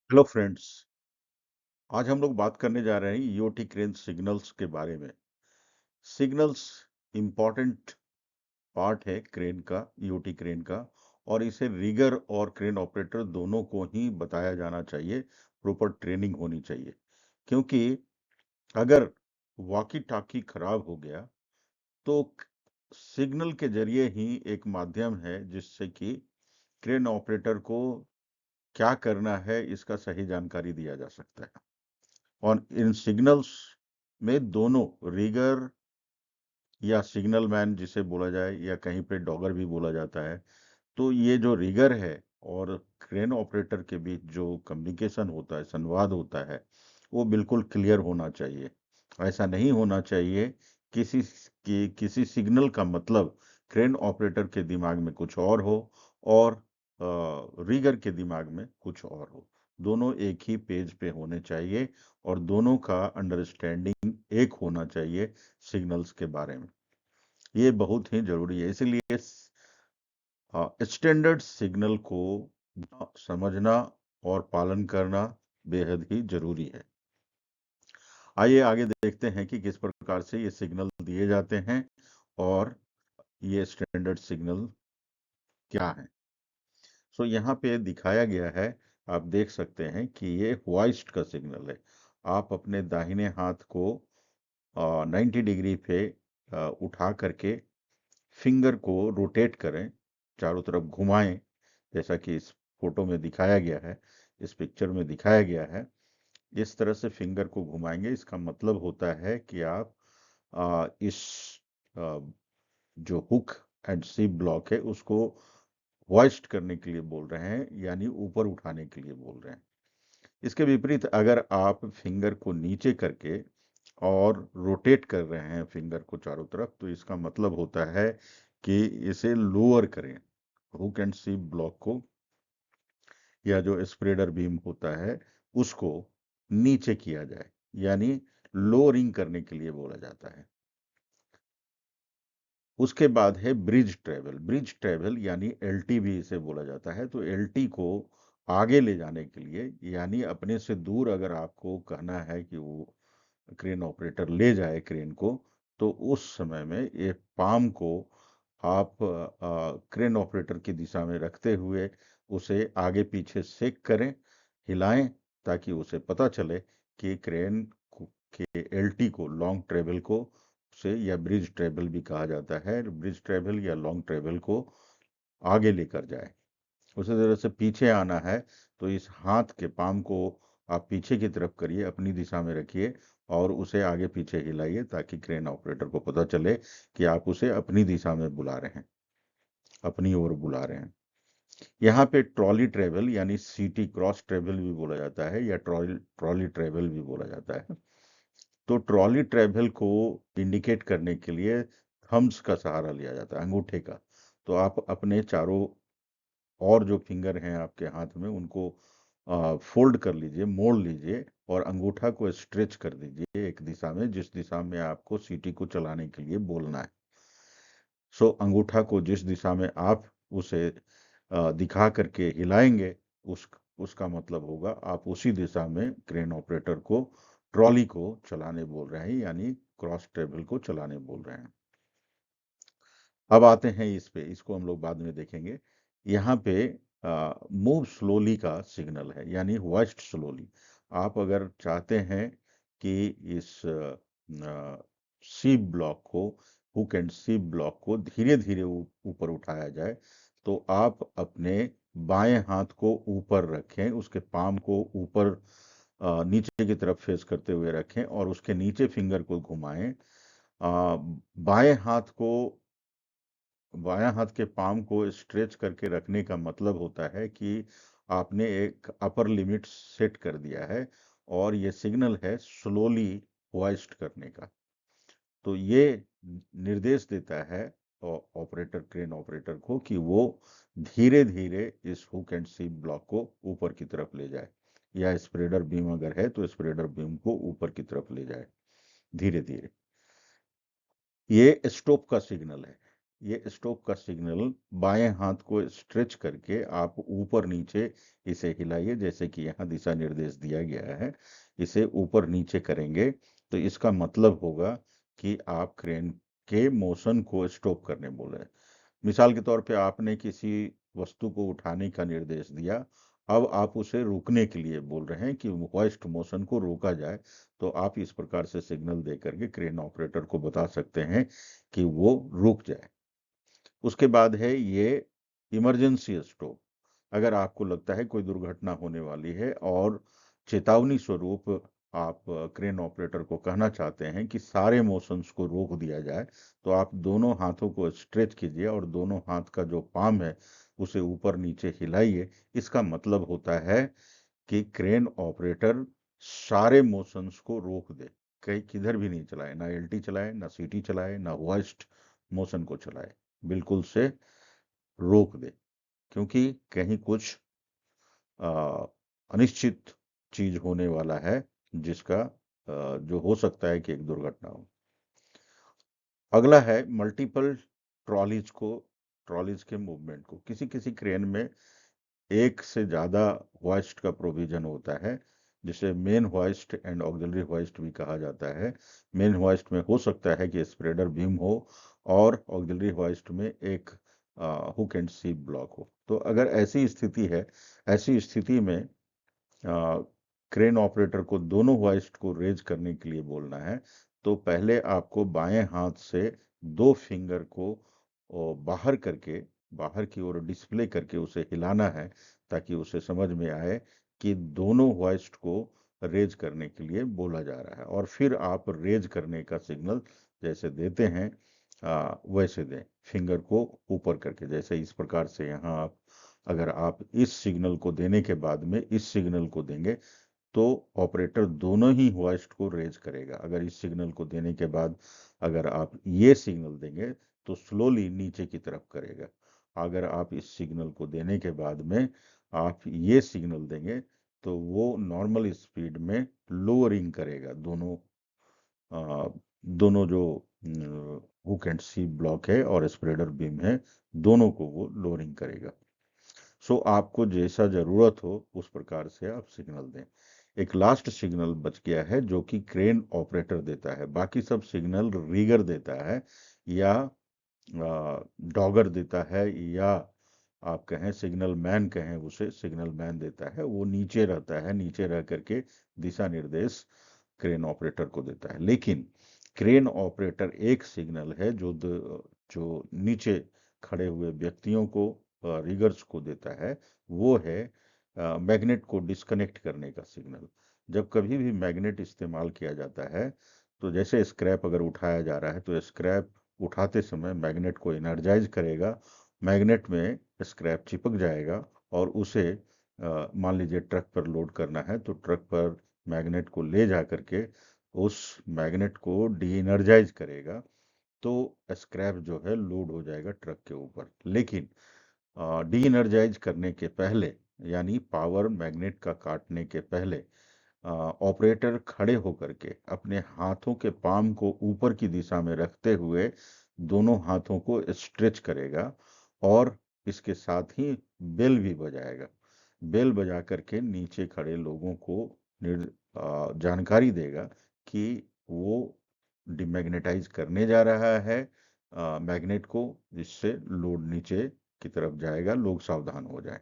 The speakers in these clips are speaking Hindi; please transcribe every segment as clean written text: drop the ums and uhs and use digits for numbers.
Hello friends. आज हम लोग बात करने जा रहे हैं ईओटी क्रेन सिग्नल्स के बारे में। सिग्नल्स इम्पॉर्टेंट पार्ट है क्रेन का, ईओटी क्रेन का। और इसे रिगर और क्रेन ऑपरेटर दोनों को ही बताया जाना चाहिए, प्रॉपर ट्रेनिंग होनी चाहिए। क्योंकि अगर वॉकी टॉकी खराब हो गया तो सिग्नल के जरिए ही एक माध्यम है जिससे कि क्रेन ऑपरेटर को क्या करना है इसका सही जानकारी दिया जा सकता है। और इन सिग्नल्स में दोनों रिगर या सिग्नल मैन जिसे बोला जाए या कहीं पे डॉगर भी बोला जाता है, तो ये जो रिगर है और क्रेन ऑपरेटर के बीच जो कम्युनिकेशन होता है, संवाद होता है, वो बिल्कुल क्लियर होना चाहिए। ऐसा नहीं होना चाहिए किसी सिग्नल का मतलब क्रेन ऑपरेटर के दिमाग में कुछ और हो और रिगर के दिमाग में कुछ और हो। दोनों एक ही पेज पे होने चाहिए और दोनों का अंडरस्टैंडिंग एक होना चाहिए सिग्नल्स के बारे में। ये बहुत ही जरूरी है, इसलिए स्टैंडर्ड सिग्नल को समझना और पालन करना बेहद ही जरूरी है। आइए आगे देखते हैं कि किस प्रकार से ये सिग्नल दिए जाते हैं और ये स्टैंडर्ड सिग्नल क्या है। सो यहाँ पे दिखाया गया है, आप देख सकते हैं कि ये होइस्ट का सिग्नल है। आप अपने दाहिने हाथ को 90 डिग्री पे उठा करके फिंगर को रोटेट करें, चारों तरफ घुमाएं, जैसा कि इस फोटो में दिखाया गया है, इस पिक्चर में दिखाया गया है। इस तरह से फिंगर को घुमाएंगे, इसका मतलब होता है कि आप इस आ, जो हुक एंड सिप ब्लॉक है उसको होइस्ट करने के लिए बोल रहे हैं, यानी ऊपर उठाने के लिए बोल रहे हैं। इसके विपरीत अगर आप फिंगर को नीचे करके और रोटेट कर रहे हैं फिंगर को चारों तरफ, तो इसका मतलब होता है कि इसे लोअर करें, हुक एंड सिप ब्लॉक को या जो स्प्रेडर बीम होता है उसको नीचे किया जाए, यानी लोअरिंग करने के लिए बोला जाता है। उसके बाद है ब्रिज ट्रेवल। ब्रिज ट्रेवल यानी एलटी भी इसे बोला जाता है। तो एलटी को आगे ले जाने के लिए, यानी अपने से दूर अगर आपको कहना है कि वो क्रेन ऑपरेटर ले जाए क्रेन को, तो उस समय में ये पाम को आप क्रेन ऑपरेटर की दिशा में रखते हुए उसे आगे पीछे सेक करें, हिलाएं, ताकि उसे पता चले कि के एलटी को, लॉन्ग ट्रेवल को से, या ब्रिज ट्रेवल भी कहा जाता है, ब्रिज ट्रेवल या लॉन्ग ट्रेवल को आगे लेकर जाए। उसी तरह से पीछे आना है तो इस हाथ के पाम को आप पीछे की तरफ करिए, अपनी दिशा में रखिए और उसे आगे पीछे हिलाइए, ताकि क्रेन ऑपरेटर को पता चले कि आप उसे अपनी दिशा में बुला रहे हैं, अपनी ओर बुला रहे हैं। यहाँ पे ट्रॉली ट्रेवल यानी सीटी क्रॉस ट्रेवल भी बोला जाता है, या ट्रॉली ट्रॉली ट्रेवल भी बोला जाता है। तो ट्रॉली ट्रेवल को इंडिकेट करने के लिए थम्स का सहारा लिया जाता है, अंगूठे का। तो आप अपने चारों और जो फिंगर हैं आपके हाथ में उनको फोल्ड कर लीजिए, मोड़ लीजिए और अंगूठा को स्ट्रेच कर दीजिए एक दिशा में, जिस दिशा में आपको सीटी को चलाने के लिए बोलना है। सो अंगूठा को जिस दिशा में आप उसे दिखा करके हिलाएंगे, उसका मतलब होगा आप उसी दिशा में क्रेन ऑपरेटर को, ट्रॉली को चलाने बोल रहे हैं, यानी क्रॉस टेबल को चलाने बोल रहे हैं। अब आते हैं इस पे, इसको हम लोग बाद में देखेंगे। यहाँ पे मूव स्लोली का सिग्नल है, यानी होइस्ट स्लोली। आप अगर चाहते हैं कि इस सी ब्लॉक को, हुक एंड सी ब्लॉक को धीरे धीरे ऊपर उठाया जाए, तो आप अपने बाएं हाथ को ऊपर रखें, उसके पाम को ऊपर नीचे की तरफ फेस करते हुए रखें और उसके नीचे फिंगर को घुमाएं। बाएं हाथ को, बायां हाथ के पाम को स्ट्रेच करके रखने का मतलब होता है कि आपने एक अपर लिमिट सेट कर दिया है और ये सिग्नल है स्लोली होइस्ट करने का। तो ये निर्देश देता है ऑपरेटर, क्रेन ऑपरेटर को, कि वो धीरे धीरे इस हुक एंड सीप ब्लॉक को ऊपर की तरफ ले जाए, या स्प्रेडर बीम अगर है तो स्प्रेडर बीम को ऊपर की तरफ ले जाए धीरे धीरे। ये स्टॉप का सिग्नल है। ये स्टॉप का सिग्नल बाएं हाथ को स्ट्रेच करके आप ऊपर नीचे इसे हिलाइए, जैसे कि यहाँ दिशा निर्देश दिया गया है। इसे ऊपर नीचे करेंगे तो इसका मतलब होगा कि आप क्रेन के मोशन को स्टॉप करने बोल रहे हैं। मिसाल के तौर पे आपने किसी वस्तु को उठाने का निर्देश दिया, अब आप उसे रोकने के लिए बोल रहे हैं कि होइस्ट मोशन को रोका जाए, तो आप इस प्रकार से सिग्नल दे करके क्रेन ऑपरेटर को बता सकते हैं कि वो रुक जाए। उसके बाद है ये इमरजेंसी स्टॉप। अगर आपको लगता है कोई दुर्घटना होने वाली है और चेतावनी स्वरूप आप क्रेन ऑपरेटर को कहना चाहते हैं कि सारे मोशंस को रोक दिया जाए, तो आप दोनों हाथों को स्ट्रेच कीजिए और दोनों हाथ का जो पाम है उसे ऊपर नीचे हिलाइए। इसका मतलब होता है कि क्रेन ऑपरेटर सारे मोशंस को रोक दे, कहीं किधर भी नहीं चलाए, ना एलटी चलाए, ना सीटी चलाए, ना होइस्ट मोशन को चलाए, बिल्कुल से रोक दे, क्योंकि कहीं कुछ अनिश्चित चीज होने वाला है जिसका जो हो सकता है कि एक दुर्घटना हो। अगला है मल्टीपल ट्रॉलीज के मूवमेंट को। किसी किसी क्रेन में एक से ज्यादा होइस्ट का प्रोविजन होता है, जिसे main hoist and auxiliary hoist भी कहा जाता है। मेन होइस्ट में हो सकता है कि स्प्रेडर बीम हो और ऑक्सिलरी होइस्ट में एक हुक एंड सीप ब्लॉक हो। तो अगर ऐसी स्थिति है, ऐसी स्थिति में क्रेन ऑपरेटर को दोनों होइस्ट को रेज करने के लिए बोलना है, तो पहले आपको बाएं हाथ से दो फिंगर को बाहर करके, बाहर की ओर डिस्प्ले करके उसे हिलाना है, ताकि उसे समझ में आए कि दोनों होइस्ट को रेज करने के लिए बोला जा रहा है। और फिर आप रेज करने का सिग्नल जैसे देते हैं वैसे दें, फिंगर को ऊपर करके, जैसे इस प्रकार से। यहाँ आप, अगर आप इस सिग्नल को देने के बाद में इस सिग्नल को देंगे, तो ऑपरेटर दोनों ही होइस्ट को रेज करेगा। अगर इस सिग्नल को देने के बाद अगर आप ये सिग्नल देंगे तो स्लोली नीचे की तरफ करेगा। अगर आप इस सिग्नल को देने के बाद में आप ये सिग्नल देंगे तो वो नॉर्मल स्पीड में लोअरिंग करेगा। दोनों जो हुक एंड सी ब्लॉक है और स्प्रेडर बीम है, दोनों को वो लोअरिंग करेगा। सो आपको जैसा जरूरत हो उस प्रकार से आप सिग्नल दें। एक लास्ट सिग्नल बच गया है जो कि क्रेन ऑपरेटर देता है। बाकी सब सिग्नल रीगर देता है, या डॉगर देता है, या आप कहें सिग्नल मैन कहें, उसे सिग्नल मैन देता है। वो नीचे रहता है, नीचे रह करके दिशा निर्देश क्रेन ऑपरेटर को देता है। लेकिन क्रेन ऑपरेटर एक सिग्नल है जो नीचे खड़े हुए व्यक्तियों को, रिगर्स को देता है। वो है मैग्नेट को डिस्कनेक्ट करने का सिग्नल। जब कभी भी मैग्नेट इस्तेमाल किया जाता है, तो जैसे स्क्रैप अगर उठाया जा रहा है तो स्क्रैप उठाते समय मैग्नेट को एनर्जाइज करेगा, मैग्नेट में स्क्रैप चिपक जाएगा और उसे मान लीजिए ट्रक पर लोड करना है, तो ट्रक पर मैग्नेट को ले जा करके उस मैग्नेट को डी एनर्जाइज करेगा, तो स्क्रैप जो है लोड हो जाएगा ट्रक के ऊपर। लेकिन डी एनर्जाइज करने के पहले, यानी पावर मैग्नेट का काटने के पहले, ऑपरेटर खड़े होकर के अपने हाथों के पाम को ऊपर की दिशा में रखते हुए दोनों हाथों को स्ट्रेच करेगा और इसके साथ ही बेल भी बजाएगा। बेल बजा करके नीचे खड़े लोगों को जानकारी देगा कि वो डिमैग्नेटाइज करने जा रहा है मैग्नेट को, जिससे लोड नीचे की तरफ जाएगा, लोग सावधान हो जाएं।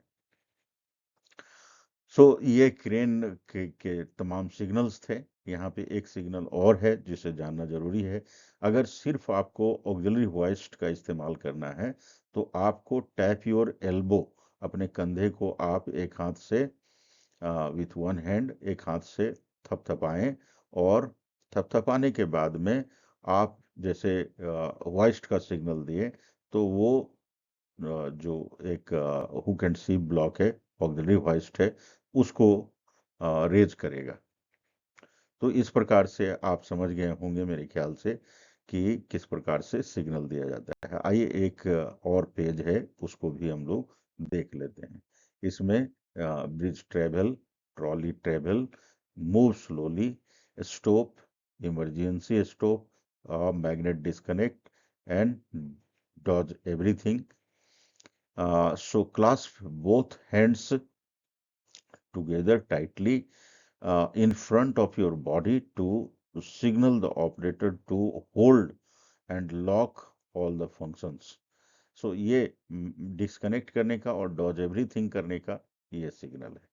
ये क्रेन के तमाम सिग्नल्स थे। यहाँ पे एक सिग्नल और है जिसे जानना जरूरी है। अगर सिर्फ आपको ऑक्सिलरी होइस्ट का इस्तेमाल करना है, तो आपको टैप योर एल्बो, अपने कंधे को आप एक हाथ से विथ वन हैंड एक हाथ से थपथपाएं, और थपथपाने के बाद में आप जैसे होइस्ट का सिग्नल दिए, तो वो जो एक हुक एंड सी ब्लॉक है, ऑक्सिलरी होइस्ट है, उसको रेज करेगा। तो इस प्रकार से आप समझ गए होंगे मेरे ख्याल से कि किस प्रकार से सिग्नल दिया जाता है। आइए एक और पेज है, उसको भी हम लोग देख लेते हैं। इसमें bridge travel, trolley travel, move slowly, stop, emergency stop, magnet disconnect and dodge everything. So clasp both hands together tightly in front of your body to signal the operator to hold and lock all the functions. सो ये डिस्कनेक्ट करने का और डॉज एवरीथिंग करने का ये सिग्नल है।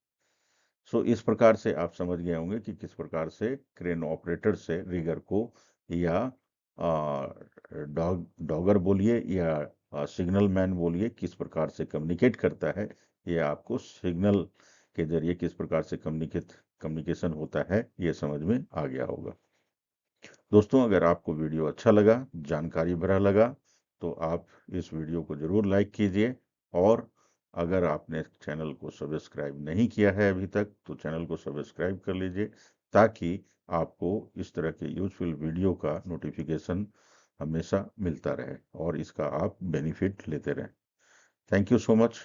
सो इस प्रकार से आप समझ गए होंगे कि किस प्रकार से क्रेन ऑपरेटर से रिगर को या डॉगर बोलिए या सिग्नल मैन बोलिए किस प्रकार से कम्युनिकेट करता है। ये आपको सिग्नल के जरिए किस प्रकार से कम्युनिकेशन होता है ये समझ में आ गया होगा। दोस्तों, अगर आपको वीडियो अच्छा लगा, जानकारी भरा लगा, तो आप इस वीडियो को ज़रूर लाइक कीजिए और अगर आपने चैनल को सब्सक्राइब नहीं किया है अभी तक, तो चैनल को सब्सक्राइब कर लीजिए ताकि आपको इस तरह के यूजफुल वीडियो का नोटिफिकेशन हमेशा मिलता रहे और इसका आप बेनिफिट लेते रहें। Thank you so much.